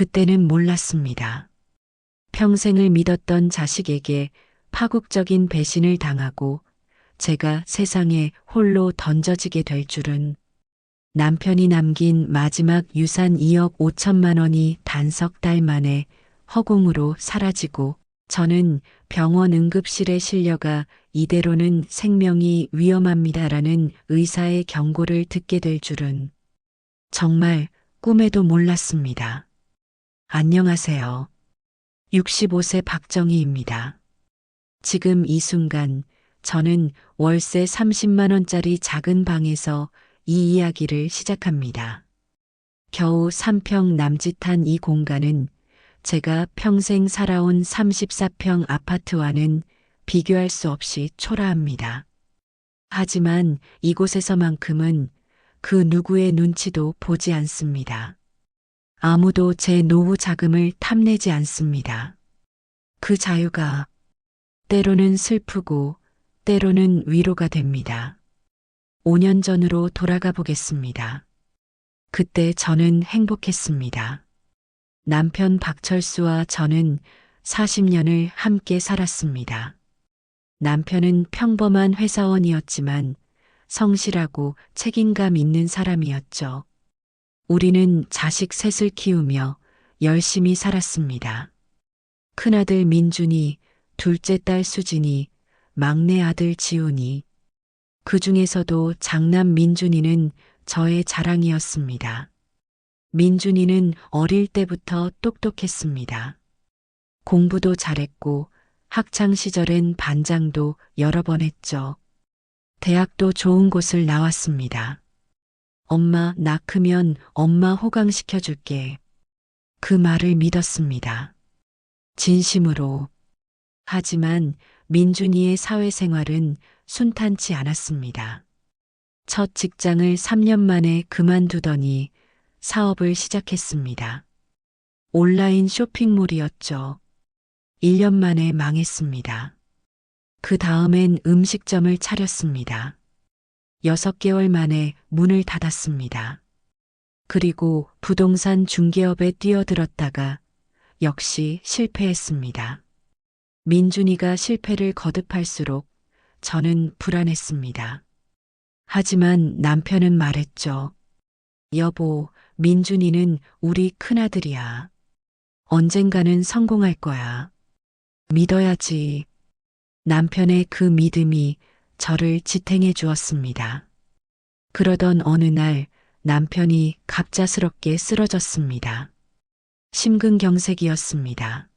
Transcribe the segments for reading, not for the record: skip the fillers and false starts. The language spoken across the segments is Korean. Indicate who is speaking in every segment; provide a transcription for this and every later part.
Speaker 1: 그때는 몰랐습니다. 평생을 믿었던 자식에게 파국적인 배신을 당하고 제가 세상에 홀로 던져지게 될 줄은. 남편이 남긴 마지막 유산 2억 5천만 원이 단석 달 만에 허공으로 사라지고 저는 병원 응급실에 실려가 이대로는 생명이 위험합니다라는 의사의 경고를 듣게 될 줄은 정말 꿈에도 몰랐습니다. 안녕하세요. 65세 박정희입니다. 지금 이 순간 저는 월세 30만 원짜리 작은 방에서 이 이야기를 시작합니다. 겨우 3평 남짓한 이 공간은 제가 평생 살아온 34평 아파트와는 비교할 수 없이 초라합니다. 하지만 이곳에서만큼은 그 누구의 눈치도 보지 않습니다. 아무도 제 노후 자금을 탐내지 않습니다. 그 자유가 때로는 슬프고 때로는 위로가 됩니다. 5년 전으로 돌아가 보겠습니다. 그때 저는 행복했습니다. 남편 박철수와 저는 40년을 함께 살았습니다. 남편은 평범한 회사원이었지만 성실하고 책임감 있는 사람이었죠. 우리는 자식 셋을 키우며 열심히 살았습니다. 큰아들 민준이, 둘째 딸 수진이, 막내 아들 지훈이. 그 중에서도 장남 민준이는 저의 자랑이었습니다. 민준이는 어릴 때부터 똑똑했습니다. 공부도 잘했고 학창 시절엔 반장도 여러 번 했죠. 대학도 좋은 곳을 나왔습니다. 엄마, 나 크면 엄마 호강시켜 줄게. 그 말을 믿었습니다. 진심으로. 하지만 민준이의 사회생활은 순탄치 않았습니다. 첫 직장을 3년 만에 그만두더니 사업을 시작했습니다. 온라인 쇼핑몰이었죠. 1년 만에 망했습니다. 그 다음엔 음식점을 차렸습니다. 6개월 만에 문을 닫았습니다. 그리고 부동산 중개업에 뛰어들었다가 역시 실패했습니다. 민준이가 실패를 거듭할수록 저는 불안했습니다. 하지만 남편은 말했죠. 여보, 민준이는 우리 큰아들이야. 언젠가는 성공할 거야. 믿어야지. 남편의 그 믿음이 저를 지탱해 주었습니다. 그러던 어느 날 남편이 갑작스럽게 쓰러졌습니다. 심근경색이었습니다.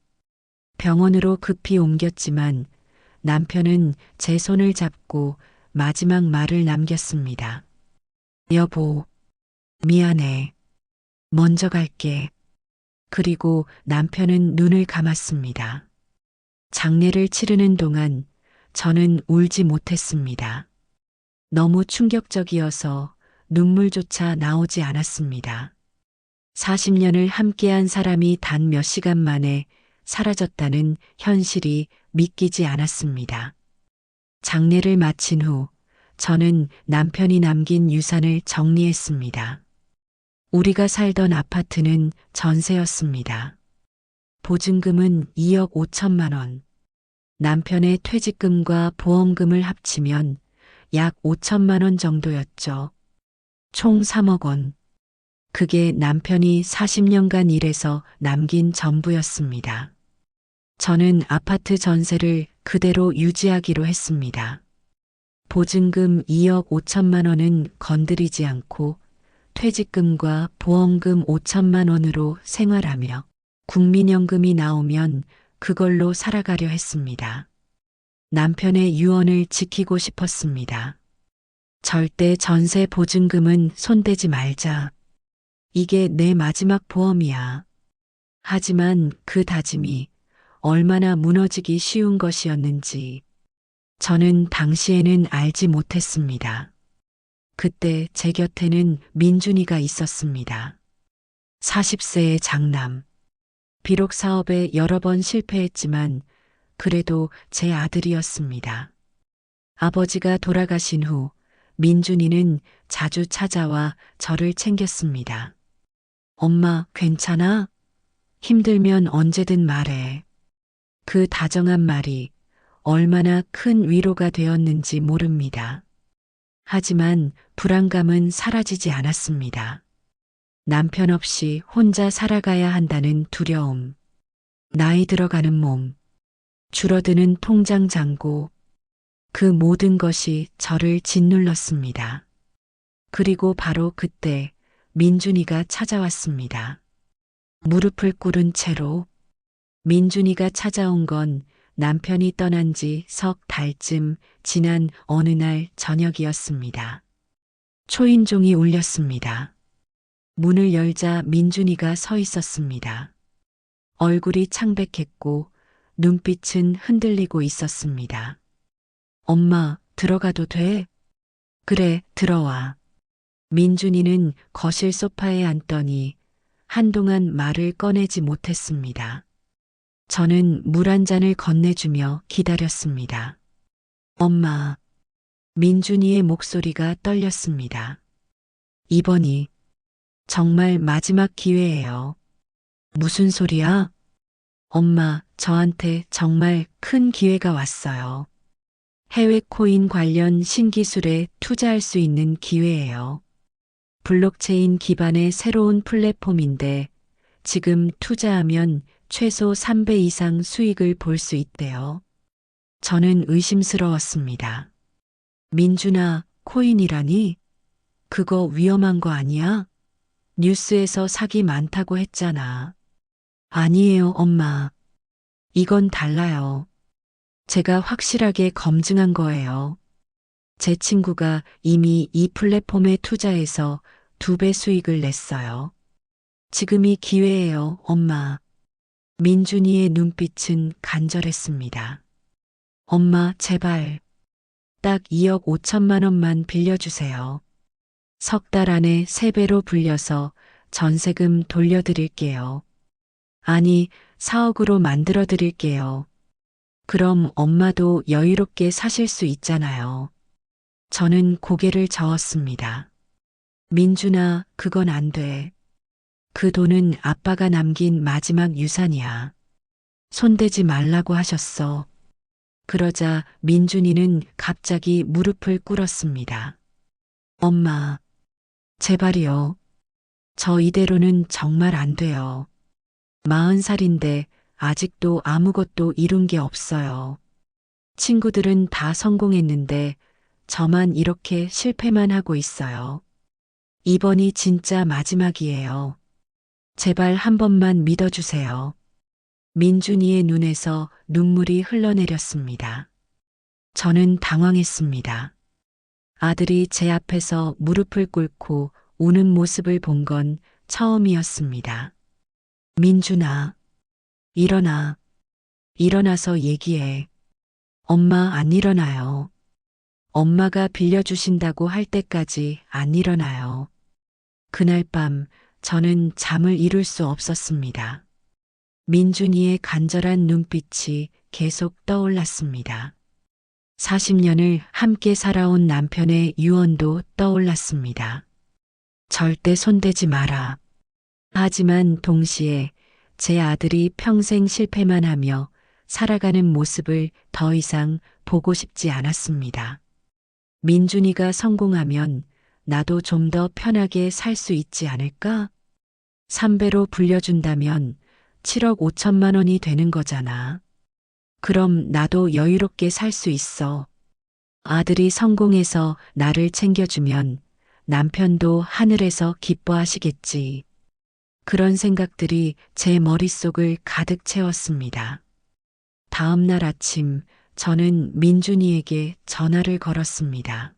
Speaker 1: 병원으로 급히 옮겼지만 남편은 제 손을 잡고 마지막 말을 남겼습니다. 여보, 미안해. 먼저 갈게. 그리고 남편은 눈을 감았습니다. 장례를 치르는 동안 저는 울지 못했습니다. 너무 충격적이어서 눈물조차 나오지 않았습니다. 40년을 함께한 사람이 단 몇 시간 만에 사라졌다는 현실이 믿기지 않았습니다. 장례를 마친 후 저는 남편이 남긴 유산을 정리했습니다. 우리가 살던 아파트는 전세였습니다. 보증금은 2억 5천만 원. 남편의 퇴직금과 보험금을 합치면 약 5천만 원 정도였죠. 총 3억 원. 그게 남편이 40년간 일해서 남긴 전부였습니다. 저는 아파트 전세를 그대로 유지하기로 했습니다. 보증금 2억 5천만 원은 건드리지 않고 퇴직금과 보험금 5천만 원으로 생활하며 국민연금이 나오면 그걸로 살아가려 했습니다. 남편의 유언을 지키고 싶었습니다. 절대 전세 보증금은 손대지 말자. 이게 내 마지막 보험이야. 하지만 그 다짐이 얼마나 무너지기 쉬운 것이었는지 저는 당시에는 알지 못했습니다. 그때 제 곁에는 민준이가 있었습니다. 40세의 장남. 비록 사업에 여러 번 실패했지만 그래도 제 아들이었습니다. 아버지가 돌아가신 후 민준이는 자주 찾아와 저를 챙겼습니다. 엄마, 괜찮아? 힘들면 언제든 말해. 그 다정한 말이 얼마나 큰 위로가 되었는지 모릅니다. 하지만 불안감은 사라지지 않았습니다. 남편 없이 혼자 살아가야 한다는 두려움, 나이 들어가는 몸, 줄어드는 통장 잔고, 그 모든 것이 저를 짓눌렀습니다. 그리고 바로 그때 민준이가 찾아왔습니다. 무릎을 꿇은 채로. 민준이가 찾아온 건 남편이 떠난 지 석 달쯤 지난 어느 날 저녁이었습니다. 초인종이 울렸습니다. 문을 열자 민준이가 서 있었습니다. 얼굴이 창백했고 눈빛은 흔들리고 있었습니다. 엄마, 들어가도 돼? 그래, 들어와. 민준이는 거실 소파에 앉더니 한동안 말을 꺼내지 못했습니다. 저는 물 한 잔을 건네주며 기다렸습니다. 엄마, 민준이의 목소리가 떨렸습니다. 이번이 정말 마지막 기회예요. 무슨 소리야? 엄마, 저한테 정말 큰 기회가 왔어요. 해외 코인 관련 신기술에 투자할 수 있는 기회예요. 블록체인 기반의 새로운 플랫폼인데 지금 투자하면 최소 3배 이상 수익을 볼 수 있대요. 저는 의심스러웠습니다. 민준아, 코인이라니? 그거 위험한 거 아니야? 뉴스에서 사기 많다고 했잖아. 아니에요, 엄마. 이건 달라요. 제가 확실하게 검증한 거예요. 제 친구가 이미 이 플랫폼에 투자해서 2배 수익을 냈어요. 지금이 기회예요, 엄마. 민준이의 눈빛은 간절했습니다. 엄마, 제발. 딱 2억 5천만 원만 빌려주세요. 석 달 안에 3배로 불려서 전세금 돌려드릴게요. 아니, 4억으로 만들어 드릴게요. 그럼 엄마도 여유롭게 사실 수 있잖아요. 저는 고개를 저었습니다. 민준아, 그건 안 돼. 그 돈은 아빠가 남긴 마지막 유산이야. 손대지 말라고 하셨어. 그러자 민준이는 갑자기 무릎을 꿇었습니다. 엄마, 제발이요. 저 이대로는 정말 안 돼요. 40살인데 아직도 아무것도 이룬 게 없어요. 친구들은 다 성공했는데 저만 이렇게 실패만 하고 있어요. 이번이 진짜 마지막이에요. 제발 한 번만 믿어주세요. 민준이의 눈에서 눈물이 흘러내렸습니다. 저는 당황했습니다. 아들이 제 앞에서 무릎을 꿇고 우는 모습을 본 건 처음이었습니다. 민준아, 일어나. 일어나서 얘기해. 엄마 안 일어나요. 엄마가 빌려주신다고 할 때까지 안 일어나요. 그날 밤 저는 잠을 이룰 수 없었습니다. 민준이의 간절한 눈빛이 계속 떠올랐습니다. 40년을 함께 살아온 남편의 유언도 떠올랐습니다. 절대 손대지 마라. 하지만 동시에 제 아들이 평생 실패만 하며 살아가는 모습을 더 이상 보고 싶지 않았습니다. 민준이가 성공하면 나도 좀 더 편하게 살 수 있지 않을까? 3배로 불려준다면 7억 5천만 원이 되는 거잖아. 그럼 나도 여유롭게 살 수 있어. 아들이 성공해서 나를 챙겨주면 남편도 하늘에서 기뻐하시겠지. 그런 생각들이 제 머릿속을 가득 채웠습니다. 다음 날 아침 저는 민준이에게 전화를 걸었습니다.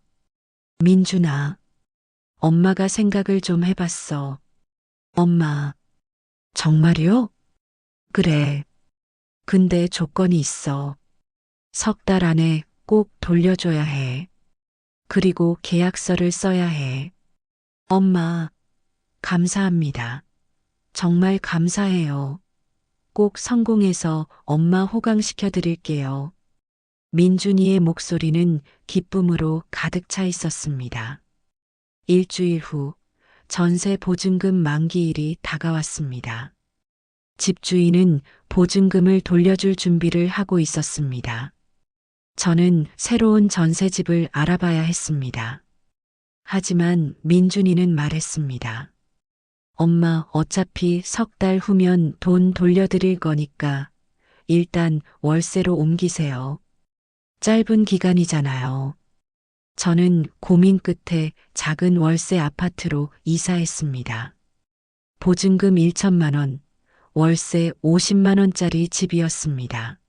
Speaker 1: 민준아, 엄마가 생각을 좀 해봤어. 엄마, 정말요? 그래. 근데 조건이 있어. 석 달 안에 꼭 돌려줘야 해. 그리고 계약서를 써야 해. 엄마, 감사합니다. 정말 감사해요. 꼭 성공해서 엄마 호강시켜 드릴게요. 민준이의 목소리는 기쁨으로 가득 차 있었습니다. 일주일 후 전세 보증금 만기일이 다가왔습니다. 집주인은 보증금을 돌려줄 준비를 하고 있었습니다. 저는 새로운 전세집을 알아봐야 했습니다. 하지만 민준이는 말했습니다. 엄마, 어차피 석 달 후면 돈 돌려드릴 거니까 일단 월세로 옮기세요. 짧은 기간이잖아요. 저는 고민 끝에 작은 월세 아파트로 이사했습니다. 보증금 1천만 원, 월세 50만 원짜리 집이었습니다.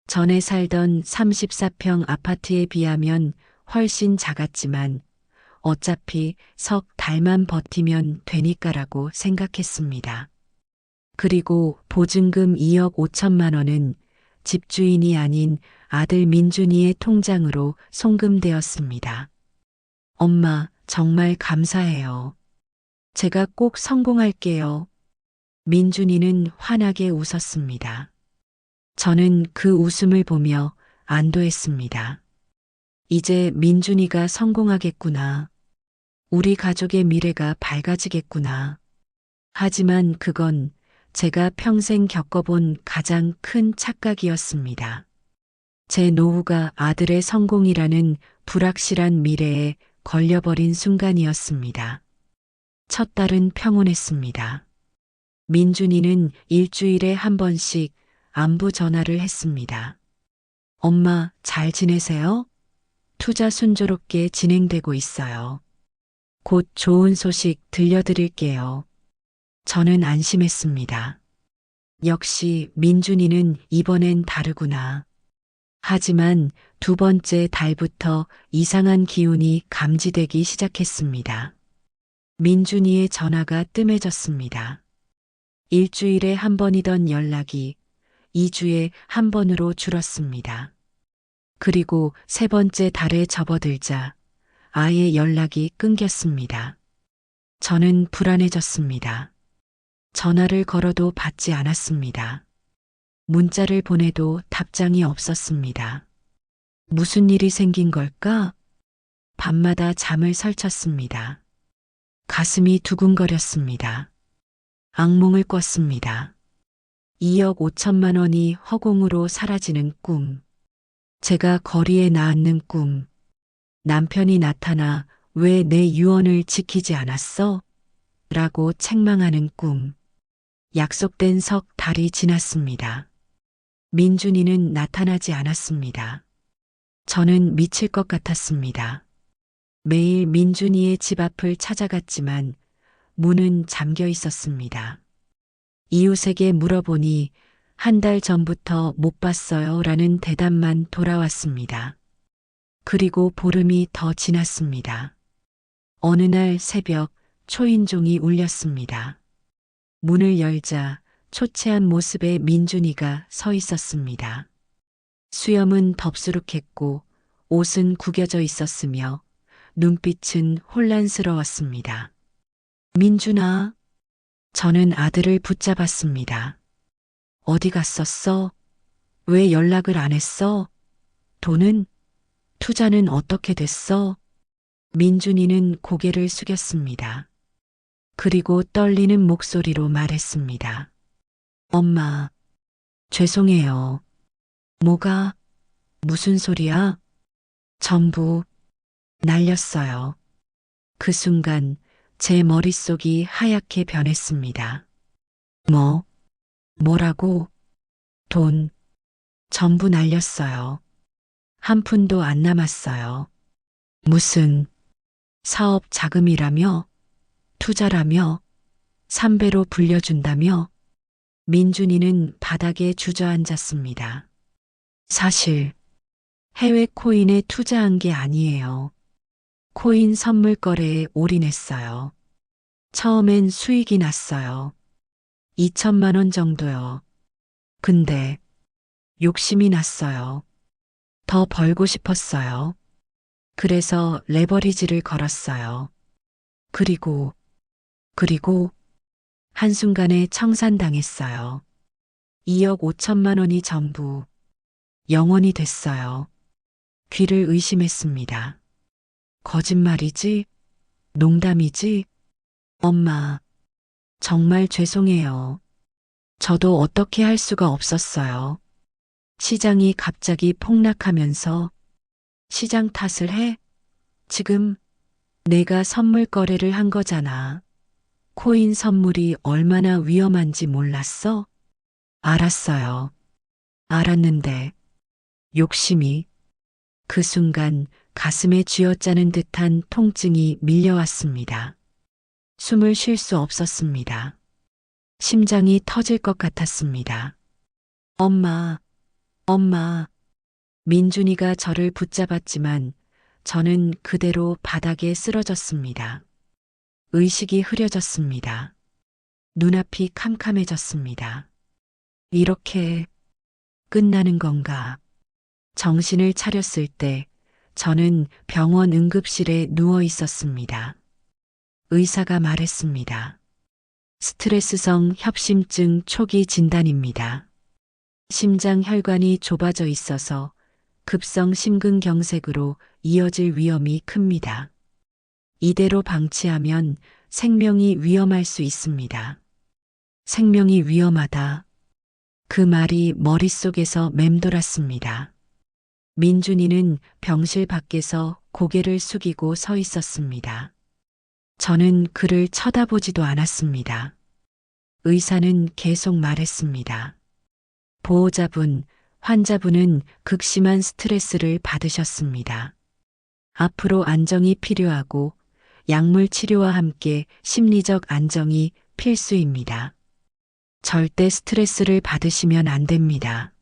Speaker 1: 전에 살던 34평 아파트에 비하면 훨씬 작았지만 어차피 석 달만 버티면 되니까라고 생각했습니다. 그리고 보증금 2억 5천만 원은 집주인이 아닌 아들 민준이의 통장으로 송금되었습니다. 엄마, 정말 감사해요. 제가 꼭 성공할게요. 민준이는 환하게 웃었습니다. 저는 그 웃음을 보며 안도했습니다. 이제 민준이가 성공하겠구나. 우리 가족의 미래가 밝아지겠구나. 하지만 그건 제가 평생 겪어본 가장 큰 착각이었습니다. 제 노후가 아들의 성공이라는 불확실한 미래에 걸려버린 순간이었습니다. 첫 달은 평온했습니다. 민준이는 일주일에 한 번씩 안부 전화를 했습니다. 엄마, 잘 지내세요? 투자 순조롭게 진행되고 있어요. 곧 좋은 소식 들려드릴게요. 저는 안심했습니다. 역시 민준이는 이번엔 다르구나. 하지만 두 번째 달부터 이상한 기운이 감지되기 시작했습니다. 민준이의 전화가 뜸해졌습니다. 일주일에 한 번이던 연락이 2주에 한 번으로 줄었습니다. 그리고 세 번째 달에 접어들자 아예 연락이 끊겼습니다. 저는 불안해졌습니다. 전화를 걸어도 받지 않았습니다. 문자를 보내도 답장이 없었습니다. 무슨 일이 생긴 걸까? 밤마다 잠을 설쳤습니다. 가슴이 두근거렸습니다. 악몽을 꿨습니다. 2억 5천만 원이 허공으로 사라지는 꿈. 제가 거리에 나앉는 꿈. 남편이 나타나 왜 내 유언을 지키지 않았어? 라고 책망하는 꿈. 약속된 석 달이 지났습니다. 민준이는 나타나지 않았습니다. 저는 미칠 것 같았습니다. 매일 민준이의 집 앞을 찾아갔지만 문은 잠겨 있었습니다. 이웃에게 물어보니 한 달 전부터 못 봤어요 라는 대답만 돌아왔습니다. 그리고 보름이 더 지났습니다. 어느 날 새벽 초인종이 울렸습니다. 문을 열자 초췌한 모습의 민준이가 서 있었습니다. 수염은 덥수룩했고 옷은 구겨져 있었으며 눈빛은 혼란스러웠습니다. 민준아, 저는 아들을 붙잡았습니다. 어디 갔었어? 왜 연락을 안 했어? 돈은? 투자는 어떻게 됐어? 민준이는 고개를 숙였습니다. 그리고 떨리는 목소리로 말했습니다. 엄마, 죄송해요. 뭐가? 무슨 소리야? 전부 날렸어요. 그 순간 제 머릿속이 하얗게 변했습니다. 뭐라고? 돈, 전부 날렸어요. 한 푼도 안 남았어요. 무슨 사업 자금이라며? 투자라며? 3배로 불려준다며? 민준이는 바닥에 주저앉았습니다. 사실 해외 코인에 투자한 게 아니에요. 코인 선물 거래에 올인했어요. 처음엔 수익이 났어요. 2천만 원 정도요. 근데 욕심이 났어요. 더 벌고 싶었어요. 그래서 레버리지를 걸었어요. 그리고 한순간에 청산당했어요. 2억 5천만 원이 전부 영원이 됐어요. 귀를 의심했습니다. 거짓말이지? 농담이지? 엄마, 정말 죄송해요. 저도 어떻게 할 수가 없었어요. 시장이 갑자기 폭락하면서 시장 탓을 해? 지금 내가 선물 거래를 한 거잖아. 코인 선물이 얼마나 위험한지 몰랐어? 알았어요. 알았는데 욕심이 그 순간 가슴에 쥐어짜는 듯한 통증이 밀려왔습니다. 숨을 쉴 수 없었습니다. 심장이 터질 것 같았습니다. 엄마, 엄마. 민준이가 저를 붙잡았지만 저는 그대로 바닥에 쓰러졌습니다. 의식이 흐려졌습니다. 눈앞이 캄캄해졌습니다. 이렇게 끝나는 건가? 정신을 차렸을 때 저는 병원 응급실에 누워 있었습니다. 의사가 말했습니다. 스트레스성 협심증 초기 진단입니다. 심장 혈관이 좁아져 있어서 급성 심근경색으로 이어질 위험이 큽니다. 이대로 방치하면 생명이 위험할 수 있습니다. 생명이 위험하다. 그 말이 머릿속에서 맴돌았습니다. 민준이는 병실 밖에서 고개를 숙이고 서 있었습니다. 저는 그를 쳐다보지도 않았습니다. 의사는 계속 말했습니다. 보호자분, 환자분은 극심한 스트레스를 받으셨습니다. 앞으로 안정이 필요하고 약물 치료와 함께 심리적 안정이 필수입니다. 절대 스트레스를 받으시면 안 됩니다.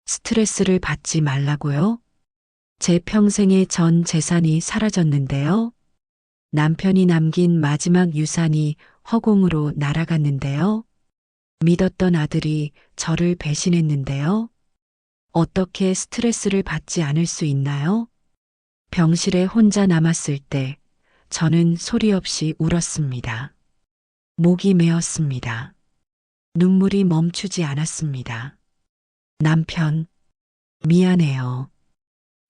Speaker 1: 스트레스를 받지 말라고요? 제 평생의 전 재산이 사라졌는데요. 남편이 남긴 마지막 유산이 허공으로 날아갔는데요. 믿었던 아들이 저를 배신했는데요. 어떻게 스트레스를 받지 않을 수 있나요? 병실에 혼자 남았을 때 저는 소리 없이 울었습니다. 목이 메었습니다. 눈물이 멈추지 않았습니다. 남편, 미안해요.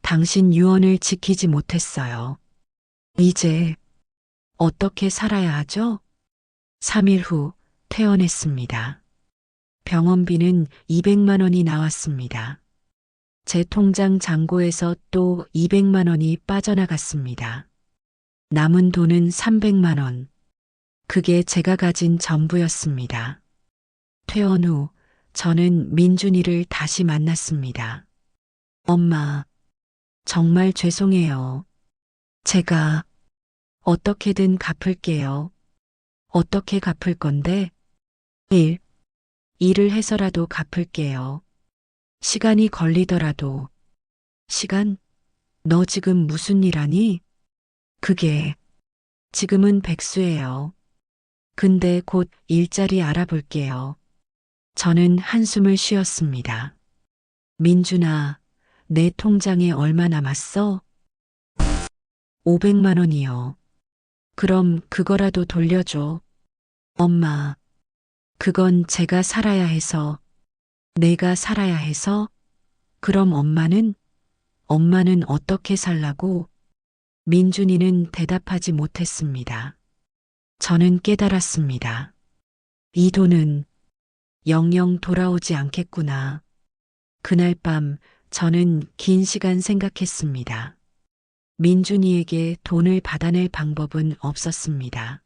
Speaker 1: 당신 유언을 지키지 못했어요. 이제 어떻게 살아야 하죠? 3일 후 퇴원했습니다. 병원비는 200만 원이 나왔습니다. 제 통장 잔고에서 또 200만 원이 빠져나갔습니다. 남은 돈은 300만 원. 그게 제가 가진 전부였습니다. 퇴원 후 저는 민준이를 다시 만났습니다. 엄마, 정말 죄송해요. 제가 어떻게든 갚을게요. 어떻게 갚을 건데? 일을 해서라도 갚을게요. 시간이 걸리더라도. 시간? 너 지금 무슨 일 하니? 그게 지금은 백수예요. 근데 곧 일자리 알아볼게요. 저는 한숨을 쉬었습니다. 민준아, 내 통장에 얼마 남았어? 500만 원이요. 그럼 그거라도 돌려줘. 엄마, 그건 제가 살아야 해서, 내가 살아야 해서? 그럼 엄마는 어떻게 살라고? 민준이는 대답하지 못했습니다. 저는 깨달았습니다. 이 돈은 영영 돌아오지 않겠구나. 그날 밤 저는 긴 시간 생각했습니다. 민준이에게 돈을 받아낼 방법은 없었습니다.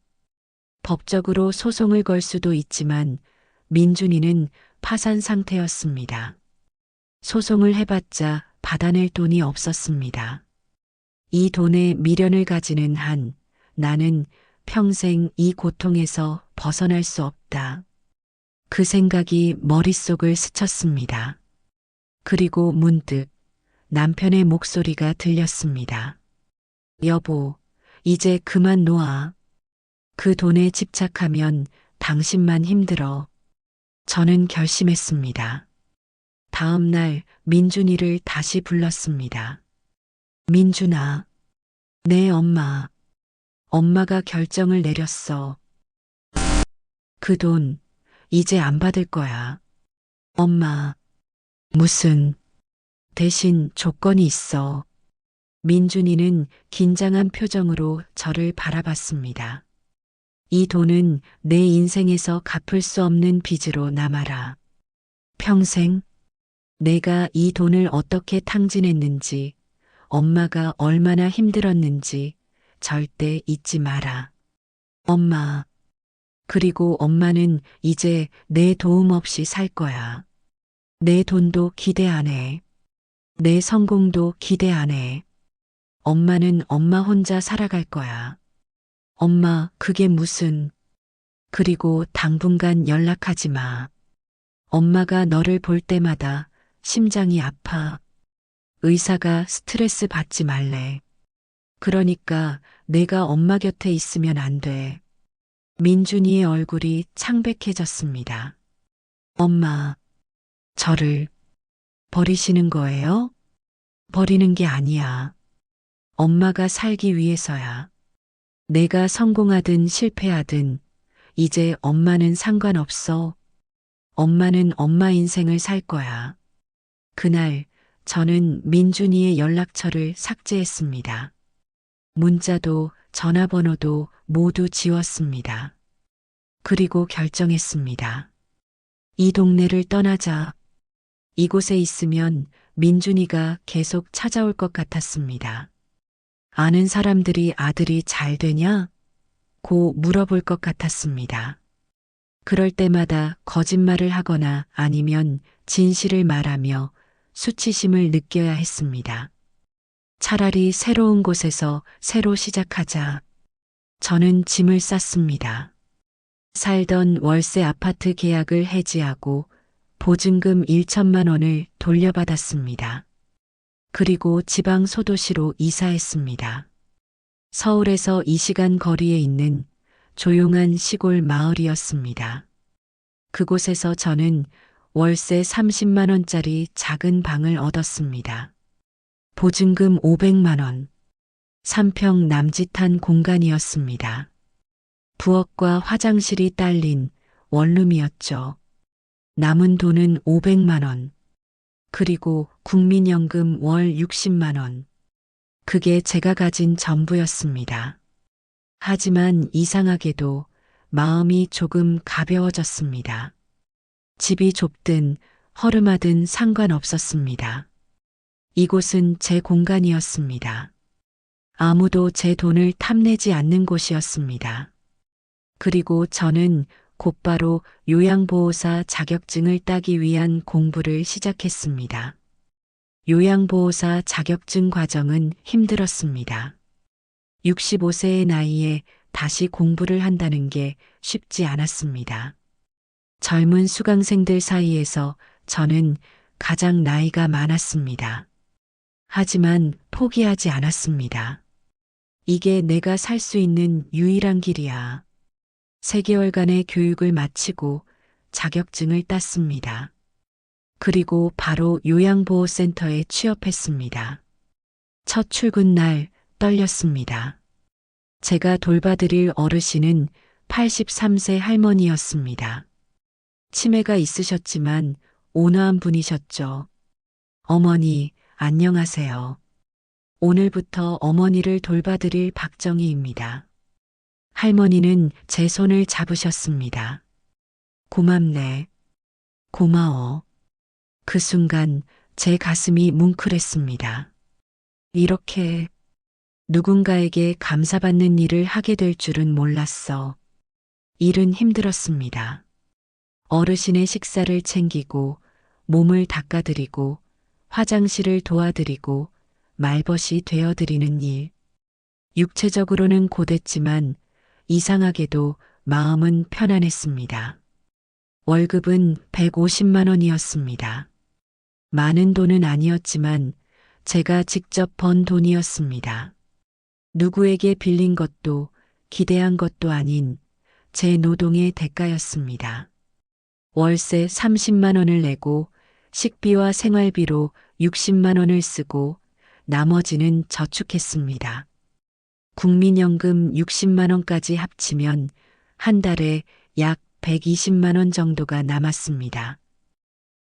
Speaker 1: 법적으로 소송을 걸 수도 있지만 민준이는 파산 상태였습니다. 소송을 해봤자 받아낼 돈이 없었습니다. 이 돈에 미련을 가지는 한 나는 평생 이 고통에서 벗어날 수 없다. 그 생각이 머릿속을 스쳤습니다. 그리고 문득 남편의 목소리가 들렸습니다. 여보, 이제 그만 놓아. 그 돈에 집착하면 당신만 힘들어. 저는 결심했습니다. 다음 날 민준이를 다시 불렀습니다. 민준아, 내 엄마가 결정을 내렸어. 그 돈 이제 안 받을 거야. 엄마, 무슨 대신 조건이 있어. 민준이는 긴장한 표정으로 저를 바라봤습니다. 이 돈은 내 인생에서 갚을 수 없는 빚으로 남아라. 평생 내가 이 돈을 어떻게 탕진했는지, 엄마가 얼마나 힘들었는지 절대 잊지 마라. 엄마. 그리고 엄마는 이제 내 도움 없이 살 거야. 내 돈도 기대 안 해. 내 성공도 기대 안 해. 엄마는 엄마 혼자 살아갈 거야. 엄마, 그게 무슨. 그리고 당분간 연락하지 마. 엄마가 너를 볼 때마다 심장이 아파. 의사가 스트레스 받지 말래. 그러니까 내가 엄마 곁에 있으면 안 돼. 민준이의 얼굴이 창백해졌습니다. 엄마, 저를 버리시는 거예요? 버리는 게 아니야. 엄마가 살기 위해서야. 내가 성공하든 실패하든 이제 엄마는 상관없어. 엄마는 엄마 인생을 살 거야. 그날 저는 민준이의 연락처를 삭제했습니다. 문자도 전화번호도 모두 지웠습니다. 그리고 결정했습니다. 이 동네를 떠나자. 이곳에 있으면 민준이가 계속 찾아올 것 같았습니다. 아는 사람들이 아들이 잘 되냐? 고 물어볼 것 같았습니다. 그럴 때마다 거짓말을 하거나 아니면 진실을 말하며 수치심을 느껴야 했습니다. 차라리 새로운 곳에서 새로 시작하자. 저는 짐을 쌌습니다. 살던 월세 아파트 계약을 해지하고 보증금 1천만 원을 돌려받았습니다. 그리고 지방 소도시로 이사했습니다. 서울에서 2시간 거리에 있는 조용한 시골 마을이었습니다. 그곳에서 저는 월세 30만 원짜리 작은 방을 얻었습니다. 보증금 500만 원, 3평 남짓한 공간이었습니다. 부엌과 화장실이 딸린 원룸이었죠. 남은 돈은 500만 원, 그리고 국민연금 월 60만 원. 그게 제가 가진 전부였습니다. 하지만 이상하게도 마음이 조금 가벼워졌습니다. 집이 좁든 허름하든 상관없었습니다. 이곳은 제 공간이었습니다. 아무도 제 돈을 탐내지 않는 곳이었습니다. 그리고 저는 곧바로 요양보호사 자격증을 따기 위한 공부를 시작했습니다. 요양보호사 자격증 과정은 힘들었습니다. 65세의 나이에 다시 공부를 한다는 게 쉽지 않았습니다. 젊은 수강생들 사이에서 저는 가장 나이가 많았습니다. 하지만 포기하지 않았습니다. 이게 내가 살 수 있는 유일한 길이야. 3개월간의 교육을 마치고 자격증을 땄습니다. 그리고 바로 요양보호센터에 취업했습니다. 첫 출근 날 떨렸습니다. 제가 돌봐드릴 어르신은 83세 할머니였습니다. 치매가 있으셨지만 온화한 분이셨죠. 어머니, 안녕하세요. 오늘부터 어머니를 돌봐드릴 박정희입니다. 할머니는 제 손을 잡으셨습니다. 고맙네. 고마워. 그 순간 제 가슴이 뭉클했습니다. 이렇게 누군가에게 감사받는 일을 하게 될 줄은 몰랐어. 일은 힘들었습니다. 어르신의 식사를 챙기고 몸을 닦아드리고 화장실을 도와드리고 말벗이 되어드리는 일. 육체적으로는 고됐지만 이상하게도 마음은 편안했습니다. 월급은 150만 원이었습니다. 많은 돈은 아니었지만 제가 직접 번 돈이었습니다. 누구에게 빌린 것도 기대한 것도 아닌 제 노동의 대가였습니다. 월세 30만 원을 내고 식비와 생활비로 60만 원을 쓰고 나머지는 저축했습니다. 국민연금 60만 원까지 합치면 한 달에 약 120만 원 정도가 남았습니다.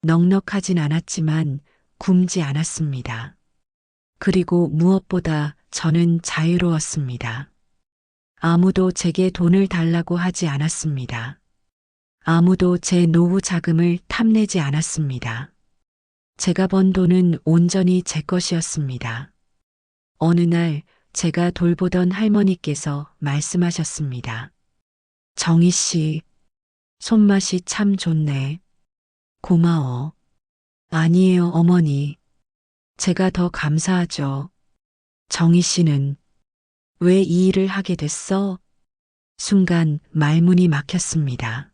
Speaker 1: 넉넉하진 않았지만 굶지 않았습니다. 그리고 무엇보다 저는 자유로웠습니다. 아무도 제게 돈을 달라고 하지 않았습니다. 아무도 제 노후 자금을 탐내지 않았습니다. 제가 번 돈은 온전히 제 것이었습니다. 어느 날 제가 돌보던 할머니께서 말씀하셨습니다. 정희 씨, 손맛이 참 좋네. 고마워. 아니에요, 어머니. 제가 더 감사하죠. 정희 씨는 왜 이 일을 하게 됐어? 순간 말문이 막혔습니다.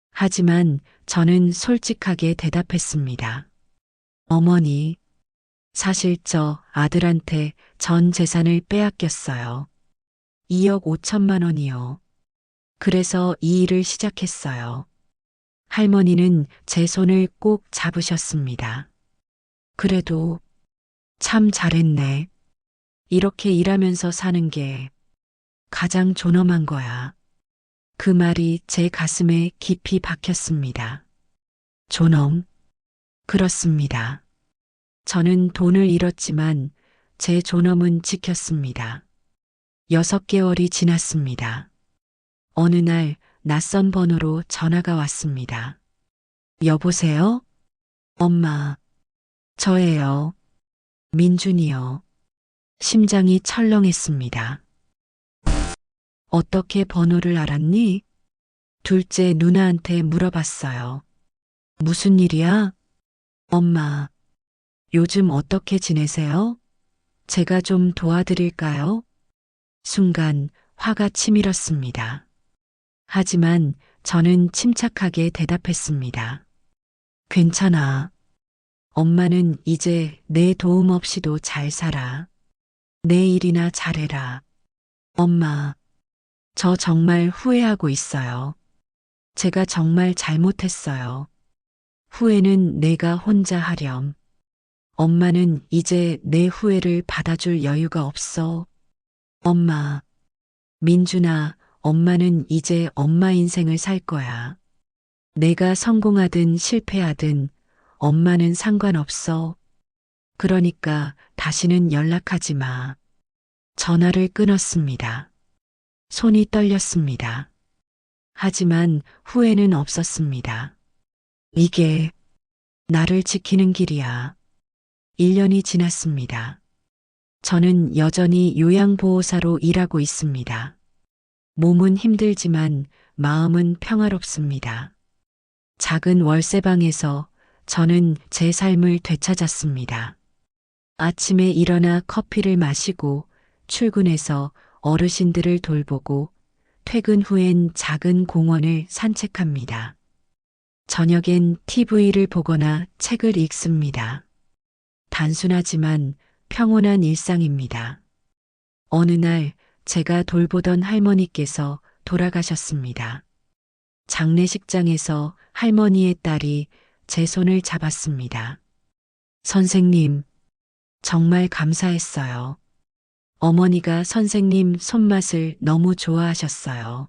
Speaker 1: 하지만 저는 솔직하게 대답했습니다. 어머니, 사실 저 아들한테 전 재산을 빼앗겼어요. 2억 5천만 원이요. 그래서 이 일을 시작했어요. 할머니는 제 손을 꼭 잡으셨습니다. 그래도 참 잘했네. 이렇게 일하면서 사는 게 가장 존엄한 거야. 그 말이 제 가슴에 깊이 박혔습니다. 존엄? 그렇습니다. 저는 돈을 잃었지만 제 존엄은 지켰습니다. 6개월이 지났습니다. 어느 날 낯선 번호로 전화가 왔습니다. 여보세요? 엄마, 저예요. 민준이요. 심장이 철렁했습니다. 어떻게 번호를 알았니? 둘째 누나한테 물어봤어요. 무슨 일이야? 엄마, 요즘 어떻게 지내세요? 제가 좀 도와드릴까요? 순간 화가 치밀었습니다. 하지만 저는 침착하게 대답했습니다. 괜찮아. 엄마는 이제 내 도움 없이도 잘 살아. 내 일이나 잘해라. 엄마, 저 정말 후회하고 있어요. 제가 정말 잘못했어요. 후회는 내가 혼자 하렴. 엄마는 이제 내 후회를 받아줄 여유가 없어. 엄마, 민준아, 엄마는 이제 엄마 인생을 살 거야. 내가 성공하든 실패하든 엄마는 상관없어. 그러니까 다시는 연락하지 마. 전화를 끊었습니다. 손이 떨렸습니다. 하지만 후회는 없었습니다. 이게 나를 지키는 길이야. 1년이 지났습니다. 저는 여전히 요양보호사로 일하고 있습니다. 몸은 힘들지만 마음은 평화롭습니다. 작은 월세방에서 저는 제 삶을 되찾았습니다. 아침에 일어나 커피를 마시고 출근해서 어르신들을 돌보고 퇴근 후엔 작은 공원을 산책합니다. 저녁엔 TV를 보거나 책을 읽습니다. 단순하지만 평온한 일상입니다. 어느 날 제가 돌보던 할머니께서 돌아가셨습니다. 장례식장에서 할머니의 딸이 제 손을 잡았습니다. 선생님, 정말 감사했어요. 어머니가 선생님 손맛을 너무 좋아하셨어요.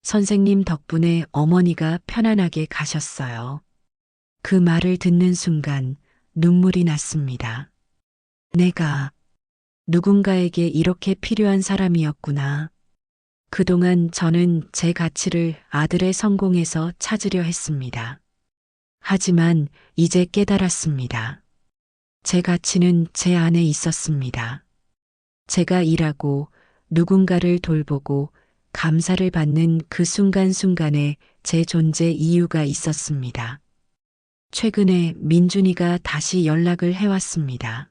Speaker 1: 선생님 덕분에 어머니가 편안하게 가셨어요. 그 말을 듣는 순간 눈물이 났습니다. 내가 누군가에게 이렇게 필요한 사람이었구나. 그동안 저는 제 가치를 아들의 성공에서 찾으려 했습니다. 하지만 이제 깨달았습니다. 제 가치는 제 안에 있었습니다. 제가 일하고 누군가를 돌보고 감사를 받는 그 순간순간에 제 존재 이유가 있었습니다. 최근에 민준이가 다시 연락을 해왔습니다.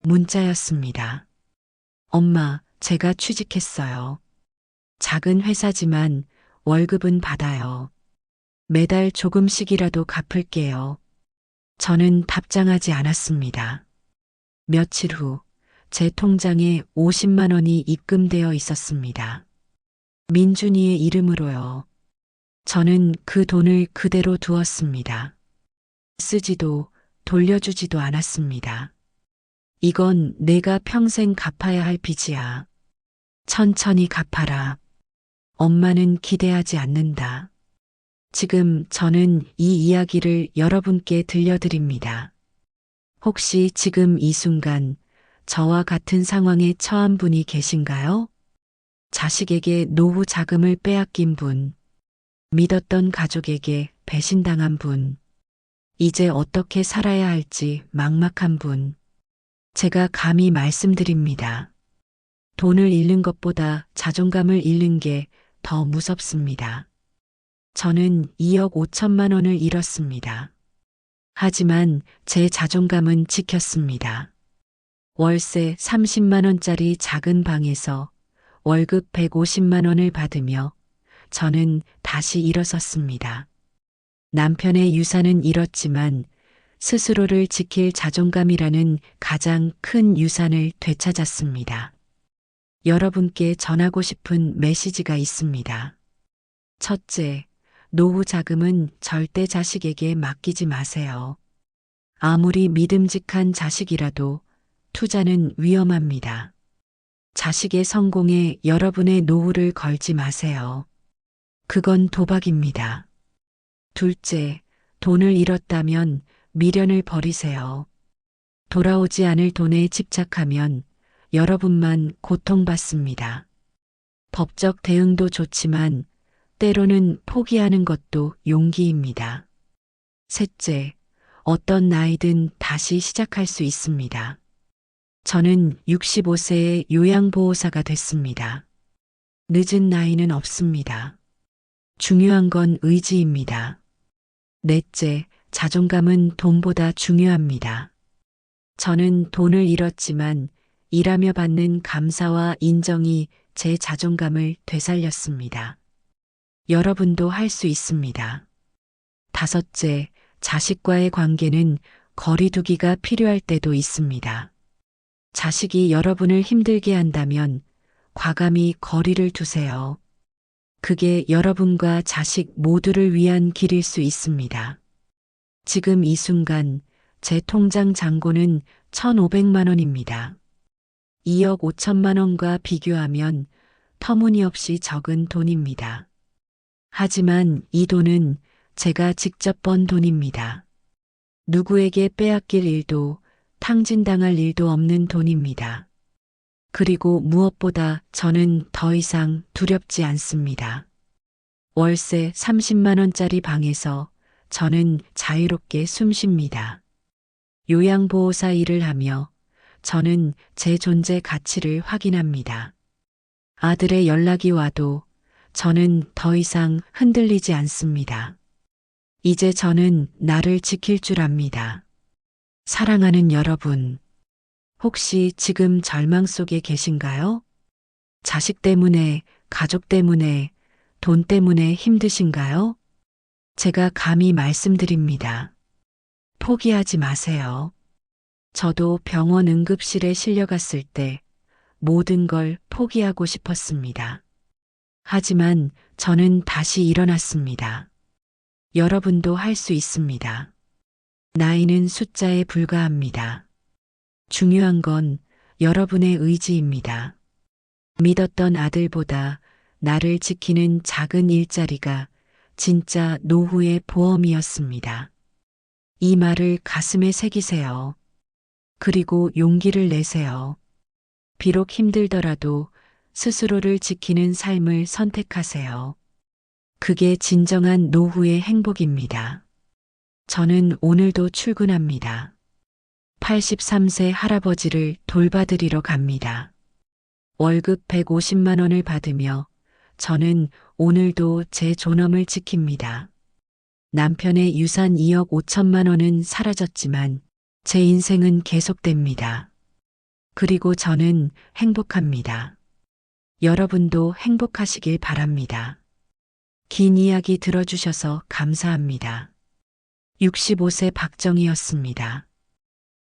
Speaker 1: 문자였습니다. 엄마, 제가 취직했어요. 작은 회사지만 월급은 받아요. 매달 조금씩이라도 갚을게요. 저는 답장하지 않았습니다. 며칠 후 제 통장에 50만 원이 입금되어 있었습니다. 민준이의 이름으로요. 저는 그 돈을 그대로 두었습니다. 쓰지도 돌려주지도 않았습니다. 이건 내가 평생 갚아야 할 빚이야. 천천히 갚아라. 엄마는 기대하지 않는다. 지금 저는 이 이야기를 여러분께 들려드립니다. 혹시 지금 이 순간 저와 같은 상황에 처한 분이 계신가요? 자식에게 노후 자금을 빼앗긴 분, 믿었던 가족에게 배신당한 분, 이제 어떻게 살아야 할지 막막한 분, 제가 감히 말씀드립니다. 돈을 잃는 것보다 자존감을 잃는 게 더 무섭습니다. 저는 2억 5천만 원을 잃었습니다. 하지만 제 자존감은 지켰습니다. 월세 30만 원짜리 작은 방에서 월급 150만 원을 받으며 저는 다시 일어섰습니다. 남편의 유산은 잃었지만 스스로를 지킬 자존감이라는 가장 큰 유산을 되찾았습니다. 여러분께 전하고 싶은 메시지가 있습니다. 첫째, 노후 자금은 절대 자식에게 맡기지 마세요. 아무리 믿음직한 자식이라도 투자는 위험합니다. 자식의 성공에 여러분의 노후를 걸지 마세요. 그건 도박입니다. 둘째, 돈을 잃었다면 미련을 버리세요. 돌아오지 않을 돈에 집착하면 여러분만 고통받습니다. 법적 대응도 좋지만 때로는 포기하는 것도 용기입니다. 셋째, 어떤 나이든 다시 시작할 수 있습니다. 저는 65세의 요양보호사가 됐습니다. 늦은 나이는 없습니다. 중요한 건 의지입니다. 넷째, 자존감은 돈보다 중요합니다. 저는 돈을 잃었지만 일하며 받는 감사와 인정이 제 자존감을 되살렸습니다. 여러분도 할 수 있습니다. 다섯째, 자식과의 관계는 거리두기가 필요할 때도 있습니다. 자식이 여러분을 힘들게 한다면 과감히 거리를 두세요. 그게 여러분과 자식 모두를 위한 길일 수 있습니다. 지금 이 순간 제 통장 잔고는 1,500만 원입니다. 2억 5천만 원과 비교하면 터무니없이 적은 돈입니다. 하지만 이 돈은 제가 직접 번 돈입니다. 누구에게 빼앗길 일도 탕진당할 일도 없는 돈입니다. 그리고 무엇보다 저는 더 이상 두렵지 않습니다. 월세 30만 원짜리 방에서 저는 자유롭게 숨 쉽니다. 요양보호사 일을 하며 저는 제 존재 가치를 확인합니다. 아들의 연락이 와도 저는 더 이상 흔들리지 않습니다. 이제 저는 나를 지킬 줄 압니다. 사랑하는 여러분, 혹시 지금 절망 속에 계신가요? 자식 때문에, 가족 때문에, 돈 때문에 힘드신가요? 제가 감히 말씀드립니다. 포기하지 마세요. 저도 병원 응급실에 실려갔을 때 모든 걸 포기하고 싶었습니다. 하지만 저는 다시 일어났습니다. 여러분도 할 수 있습니다. 나이는 숫자에 불과합니다. 중요한 건 여러분의 의지입니다. 믿었던 아들보다 나를 지키는 작은 일자리가 진짜 노후의 보험이었습니다. 이 말을 가슴에 새기세요. 그리고 용기를 내세요. 비록 힘들더라도 스스로를 지키는 삶을 선택하세요. 그게 진정한 노후의 행복입니다. 저는 오늘도 출근합니다. 83세 할아버지를 돌봐드리러 갑니다. 월급 150만 원을 받으며 저는 오늘도 제 존엄을 지킵니다. 남편의 유산 2억 5천만 원은 사라졌지만 제 인생은 계속됩니다. 그리고 저는 행복합니다. 여러분도 행복하시길 바랍니다. 긴 이야기 들어주셔서 감사합니다. 65세 박정희였습니다.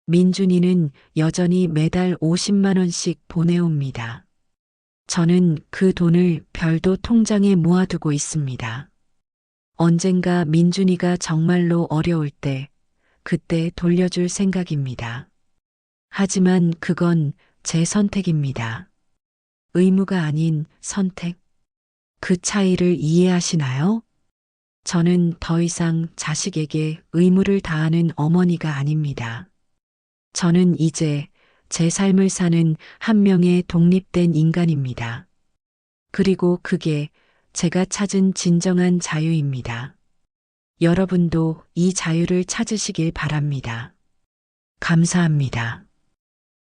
Speaker 1: 민준이는 여전히 매달 50만 원씩 보내옵니다. 저는 그 돈을 별도 통장에 모아두고 있습니다. 언젠가 민준이가 정말로 어려울 때 그때 돌려줄 생각입니다. 하지만 그건 제 선택입니다. 의무가 아닌 선택. 그 차이를 이해하시나요? 저는 더 이상 자식에게 의무를 다하는 어머니가 아닙니다. 저는 이제 제 삶을 사는 한 명의 독립된 인간입니다. 그리고 그게 제가 찾은 진정한 자유입니다. 여러분도 이 자유를 찾으시길 바랍니다. 감사합니다.